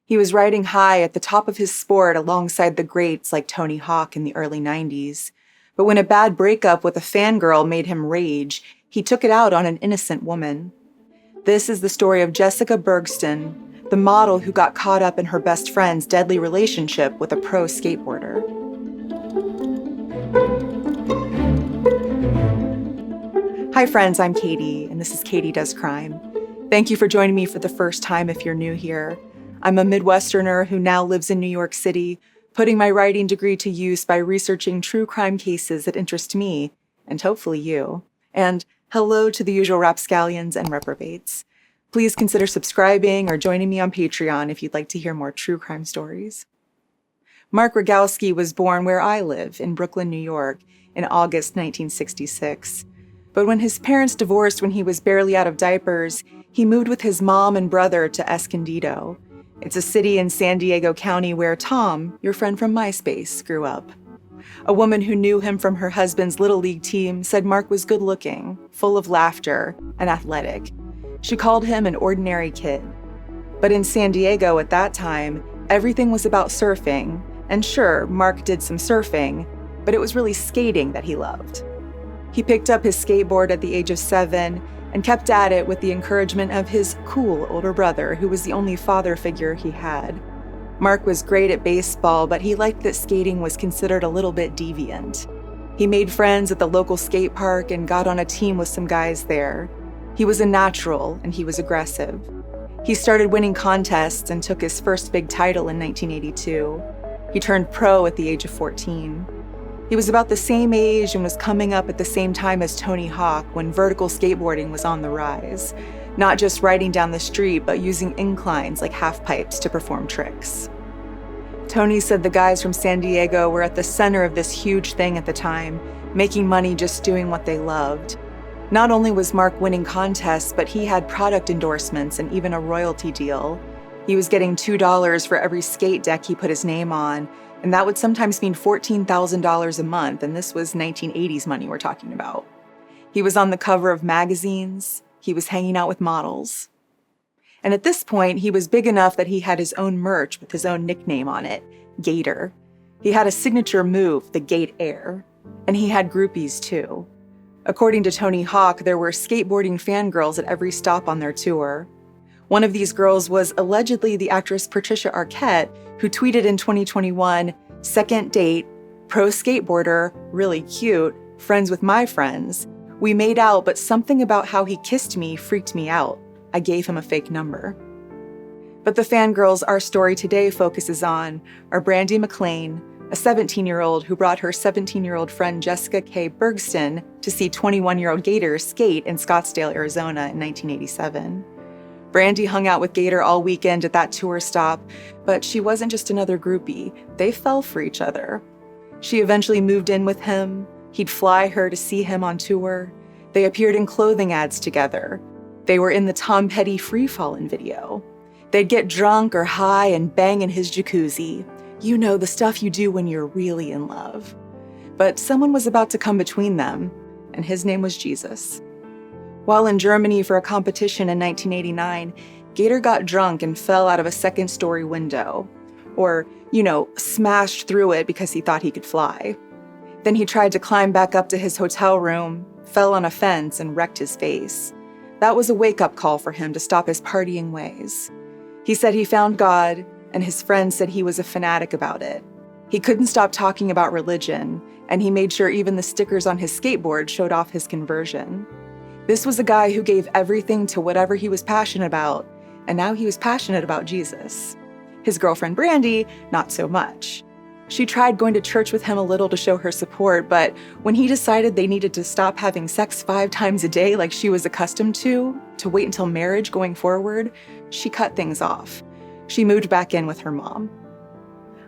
He was riding high at the top of his sport alongside the greats like Tony Hawk in the early 90s. But when a bad breakup with a fangirl made him rage, he took it out on an innocent woman. This is the story of Jessica Bergsten, the model who got caught up in her best friend's deadly relationship with a pro skateboarder. Hi friends, I'm Katie, and this is Katie Does Crime. Thank you for joining me for the first time if you're new here. I'm a Midwesterner who now lives in New York City, putting my writing degree to use by researching true crime cases that interest me, and hopefully you. And hello to the usual rapscallions and reprobates. Please consider subscribing or joining me on Patreon if you'd like to hear more true crime stories. Mark Rogowski was born where I live, in Brooklyn, New York, in August 1966. But when his parents divorced when he was barely out of diapers, he moved with his mom and brother to Escondido. It's a city in San Diego County where Tom, your friend from MySpace, grew up. A woman who knew him from her husband's Little League team said Mark was good-looking, full of laughter, and athletic. She called him an ordinary kid. But in San Diego at that time, everything was about surfing, and sure, Mark did some surfing, but it was really skating that he loved. He picked up his skateboard at the age of 7 and kept at it with the encouragement of his cool older brother, who was the only father figure he had. Mark was great at baseball, but he liked that skating was considered a little bit deviant. He made friends at the local skate park and got on a team with some guys there. He was a natural, and he was aggressive. He started winning contests and took his first big title in 1982. He turned pro at the age of 14. He was about the same age and was coming up at the same time as Tony Hawk when vertical skateboarding was on the rise. Not just riding down the street, but using inclines like half pipes to perform tricks. Tony said the guys from San Diego were at the center of this huge thing at the time, making money just doing what they loved. Not only was Mark winning contests, but he had product endorsements and even a royalty deal. He was getting $2 for every skate deck he put his name on, and that would sometimes mean $14,000 a month, and this was 1980s money we're talking about. He was on the cover of magazines. He was hanging out with models. And at this point, he was big enough that he had his own merch with his own nickname on it, Gator. He had a signature move, the Gate Air, and he had groupies too. According to Tony Hawk, there were skateboarding fangirls at every stop on their tour. One of these girls was allegedly the actress Patricia Arquette, who tweeted in 2021, "Second date, pro skateboarder, really cute, friends with my friends. We made out, but something about how he kissed me freaked me out. I gave him a fake number." But the fangirls our story today focuses on are Brandi McLean, a 17-year-old who brought her 17-year-old friend Jessica K. Bergsten to see 21-year-old Gator skate in Scottsdale, Arizona in 1987. Brandi hung out with Gator all weekend at that tour stop, but she wasn't just another groupie. They fell for each other. She eventually moved in with him. He'd fly her to see him on tour. They appeared in clothing ads together. They were in the Tom Petty Free Fallin' video. They'd get drunk or high and bang in his jacuzzi. You know, the stuff you do when you're really in love. But someone was about to come between them, and his name was Jesus. While in Germany for a competition in 1989, Gator got drunk and fell out of a second-story window. Or, smashed through it because he thought he could fly. Then he tried to climb back up to his hotel room, fell on a fence, and wrecked his face. That was a wake-up call for him to stop his partying ways. He said he found God, and his friends said he was a fanatic about it. He couldn't stop talking about religion, and he made sure even the stickers on his skateboard showed off his conversion. This was a guy who gave everything to whatever he was passionate about, and now he was passionate about Jesus. His girlfriend Brandi, not so much. She tried going to church with him a little to show her support, but when he decided they needed to stop having sex 5 times a day like she was accustomed to wait until marriage going forward, she cut things off. She moved back in with her mom.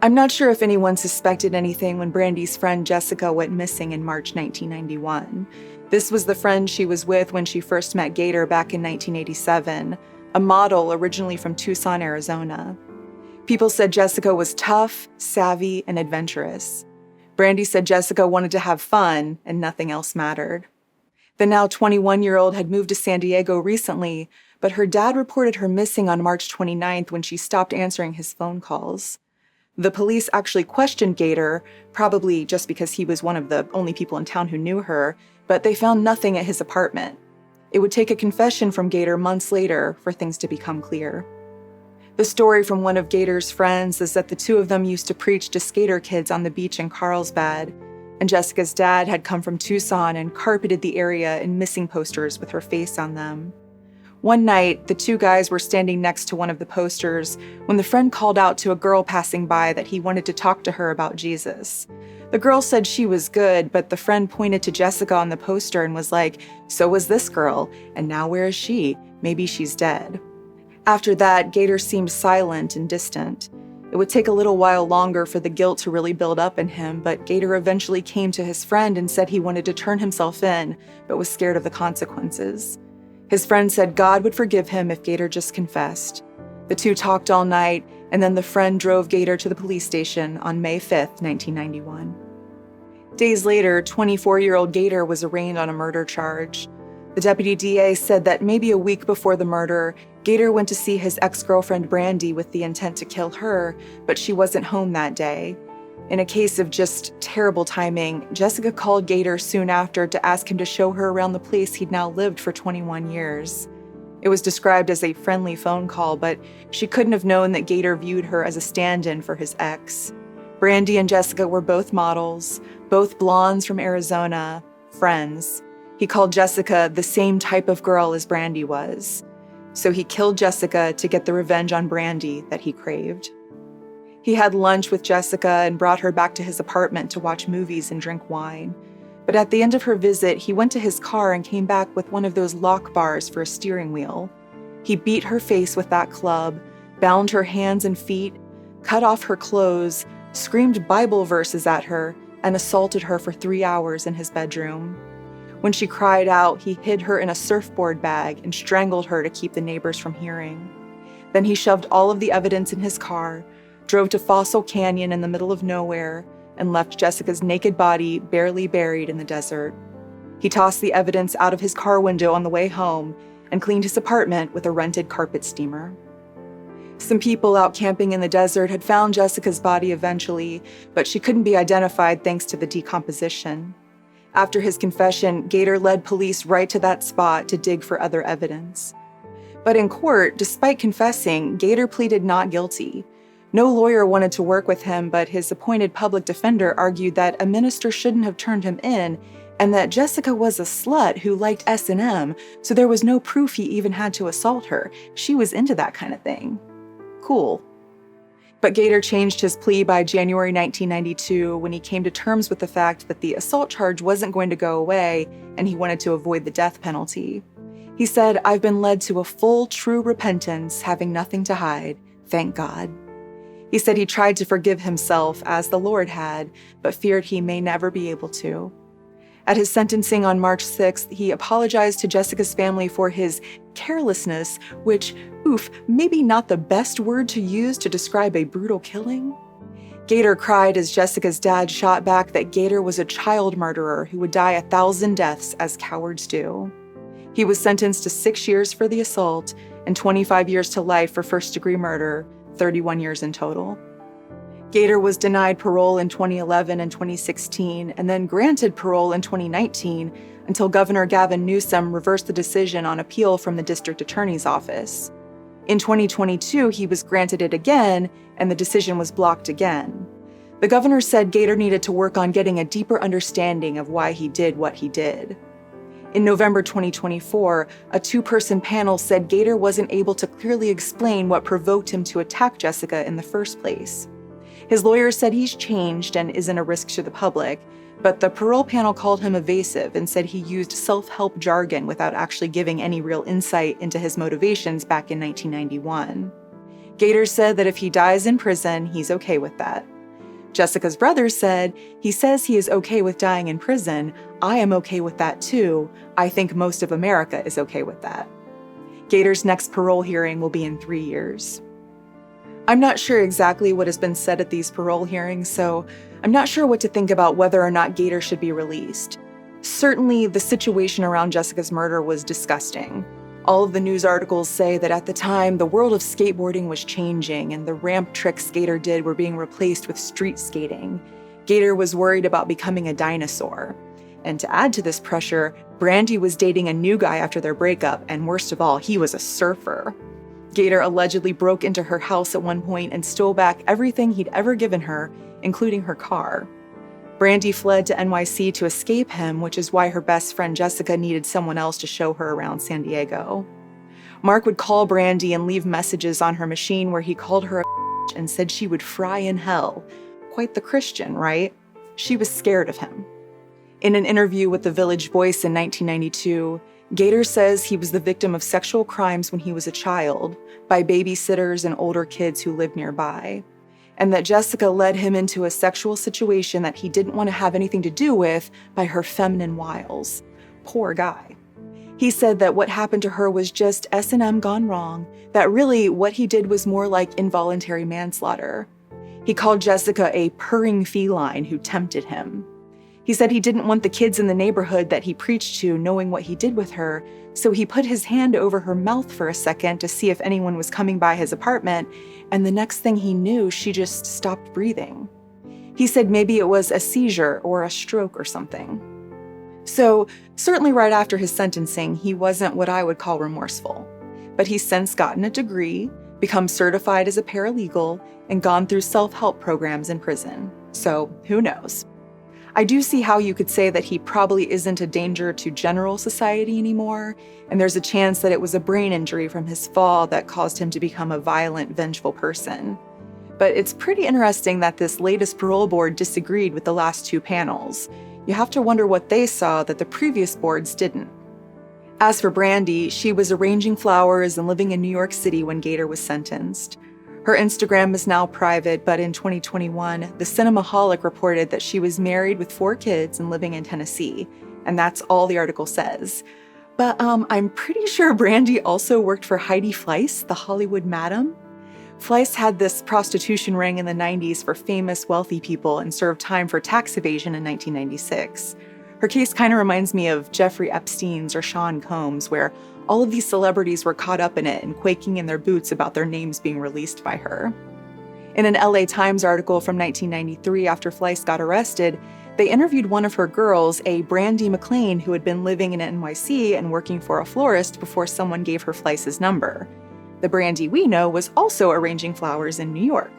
I'm not sure if anyone suspected anything when Brandi's friend Jessica went missing in March 1991. This was the friend she was with when she first met Gator back in 1987, a model originally from Tucson, Arizona. People said Jessica was tough, savvy, and adventurous. Brandi said Jessica wanted to have fun and nothing else mattered. The now 21-year-old had moved to San Diego recently, but her dad reported her missing on March 29th when she stopped answering his phone calls. The police actually questioned Gator, probably just because he was one of the only people in town who knew her, but they found nothing at his apartment. It would take a confession from Gator months later for things to become clear. The story from one of Gator's friends is that the two of them used to preach to skater kids on the beach in Carlsbad, and Jessica's dad had come from Tucson and carpeted the area in missing posters with her face on them. One night, the two guys were standing next to one of the posters when the friend called out to a girl passing by that he wanted to talk to her about Jesus. The girl said she was good, but the friend pointed to Jessica on the poster and was like, "So was this girl, and now where is she? Maybe she's dead." After that, Gator seemed silent and distant. It would take a little while longer for the guilt to really build up in him, but Gator eventually came to his friend and said he wanted to turn himself in, but was scared of the consequences. His friend said God would forgive him if Gator just confessed. The two talked all night, and then the friend drove Gator to the police station on May 5th, 1991. Days later, 24-year-old Gator was arraigned on a murder charge. The deputy DA said that maybe a week before the murder, Gator went to see his ex-girlfriend Brandi with the intent to kill her, but she wasn't home that day. In a case of just terrible timing, Jessica called Gator soon after to ask him to show her around the place he'd now lived for 21 years. It was described as a friendly phone call, but she couldn't have known that Gator viewed her as a stand-in for his ex. Brandi and Jessica were both models, both blondes from Arizona, friends. He called Jessica the same type of girl as Brandi was. So he killed Jessica to get the revenge on Brandi that he craved. He had lunch with Jessica and brought her back to his apartment to watch movies and drink wine. But at the end of her visit, he went to his car and came back with one of those lock bars for a steering wheel. He beat her face with that club, bound her hands and feet, cut off her clothes, screamed Bible verses at her, and assaulted her for 3 hours in his bedroom. When she cried out, he hid her in a surfboard bag and strangled her to keep the neighbors from hearing. Then he shoved all of the evidence in his car, drove to Fossil Canyon in the middle of nowhere, and left Jessica's naked body barely buried in the desert. He tossed the evidence out of his car window on the way home and cleaned his apartment with a rented carpet steamer. Some people out camping in the desert had found Jessica's body eventually, but she couldn't be identified thanks to the decomposition. After his confession, Gator led police right to that spot to dig for other evidence. But in court, despite confessing, Gator pleaded not guilty. No lawyer wanted to work with him, but his appointed public defender argued that a minister shouldn't have turned him in, and that Jessica was a slut who liked S&M, so there was no proof he even had to assault her. She was into that kind of thing. Cool. But Gator changed his plea by January 1992 when he came to terms with the fact that the assault charge wasn't going to go away and he wanted to avoid the death penalty. He said, "I've been led to a full, true repentance, having nothing to hide. Thank God." He said he tried to forgive himself as the Lord had, but feared he may never be able to. At his sentencing on March 6th, he apologized to Jessica's family for his carelessness, which, maybe not the best word to use to describe a brutal killing. Gator cried as Jessica's dad shot back that Gator was a child murderer who would die 1,000 deaths as cowards do. He was sentenced to 6 years for the assault and 25 years to life for first-degree murder, 31 years in total. Gator was denied parole in 2011 and 2016, and then granted parole in 2019 until Governor Gavin Newsom reversed the decision on appeal from the district attorney's office. In 2022, he was granted it again, and the decision was blocked again. The governor said Gator needed to work on getting a deeper understanding of why he did what he did. In November 2024, a 2-person panel said Gator wasn't able to clearly explain what provoked him to attack Jessica in the first place. His lawyer said he's changed and isn't a risk to the public, but the parole panel called him evasive and said he used self-help jargon without actually giving any real insight into his motivations back in 1991. Gator said that if he dies in prison, he's okay with that. Jessica's brother said, "He says he is okay with dying in prison. I am okay with that too. I think most of America is okay with that." Gator's next parole hearing will be in 3 years. I'm not sure exactly what has been said at these parole hearings, so I'm not sure what to think about whether or not Gator should be released. Certainly, the situation around Jessica's murder was disgusting. All of the news articles say that at the time, the world of skateboarding was changing and the ramp tricks Gator did were being replaced with street skating. Gator was worried about becoming a dinosaur. And to add to this pressure, Brandi was dating a new guy after their breakup, and worst of all, he was a surfer. Gator allegedly broke into her house at one point and stole back everything he'd ever given her, including her car. Brandi fled to NYC to escape him, which is why her best friend Jessica needed someone else to show her around San Diego. Mark would call Brandi and leave messages on her machine where he called her a and said she would fry in hell. Quite the Christian, right? She was scared of him. In an interview with the Village Voice in 1992, Gator says he was the victim of sexual crimes when he was a child by babysitters and older kids who lived nearby, and that Jessica led him into a sexual situation that he didn't want to have anything to do with by her feminine wiles. Poor guy. He said that what happened to her was just S&M gone wrong, that really what he did was more like involuntary manslaughter. He called Jessica a purring feline who tempted him. He said he didn't want the kids in the neighborhood that he preached to knowing what he did with her, so he put his hand over her mouth for a second to see if anyone was coming by his apartment, and the next thing he knew, she just stopped breathing. He said maybe it was a seizure or a stroke or something. So, certainly right after his sentencing, he wasn't what I would call remorseful. But he's since gotten a degree, become certified as a paralegal, and gone through self-help programs in prison. So, who knows? I do see how you could say that he probably isn't a danger to general society anymore, and there's a chance that it was a brain injury from his fall that caused him to become a violent, vengeful person. But it's pretty interesting that this latest parole board disagreed with the last two panels. You have to wonder what they saw that the previous boards didn't. As for Brandi, she was arranging flowers and living in New York City when Gator was sentenced. Her Instagram is now private, but in 2021, the Cinemaholic reported that she was married with 4 kids and living in Tennessee, and that's all the article says. But I'm pretty sure Brandi also worked for Heidi Fleiss, the Hollywood madam. Fleiss had this prostitution ring in the 90s for famous wealthy people and served time for tax evasion in 1996. Her case kind of reminds me of Jeffrey Epstein's or Sean Combs, where all of these celebrities were caught up in it and quaking in their boots about their names being released by her. In an LA Times article from 1993 after Fleiss got arrested, they interviewed one of her girls, a Brandi McLean who had been living in NYC and working for a florist before someone gave her Fleiss's number. The Brandi we know was also arranging flowers in New York.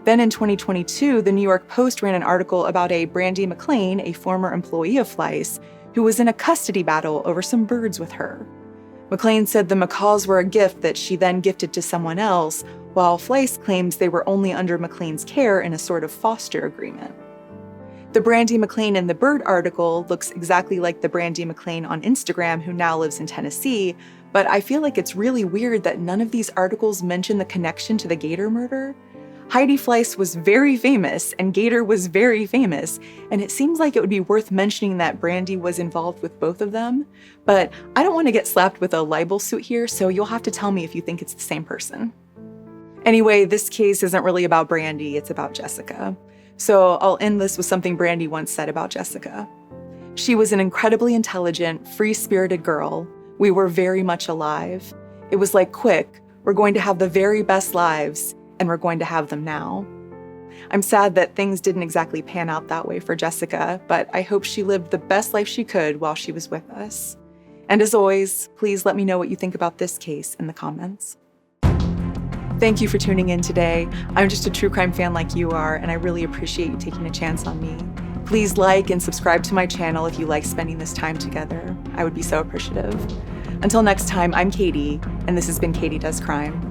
Then in 2022, the New York Post ran an article about a Brandi McLean, a former employee of Fleiss, who was in a custody battle over some birds with her. McLean said the macaws were a gift that she then gifted to someone else, while Fleiss claims they were only under McLean's care in a sort of foster agreement. The Brandi McLean in the bird article looks exactly like the Brandi McLean on Instagram who now lives in Tennessee, but I feel like it's really weird that none of these articles mention the connection to the Gator murder. Heidi Fleiss was very famous, and Gator was very famous, and it seems like it would be worth mentioning that Brandi was involved with both of them, but I don't want to get slapped with a libel suit here, so you'll have to tell me if you think it's the same person. Anyway, this case isn't really about Brandi, it's about Jessica. So I'll end this with something Brandi once said about Jessica. She was an incredibly intelligent, free-spirited girl. We were very much alive. It was like, quick, we're going to have the very best lives, and we're going to have them now. I'm sad that things didn't exactly pan out that way for Jessica, but I hope she lived the best life she could while she was with us. And as always, please let me know what you think about this case in the comments. Thank you for tuning in today. I'm just a true crime fan like you are, and I really appreciate you taking a chance on me. Please like and subscribe to my channel if you like spending this time together. I would be so appreciative. Until next time, I'm Katie, and this has been Katie Does Crime.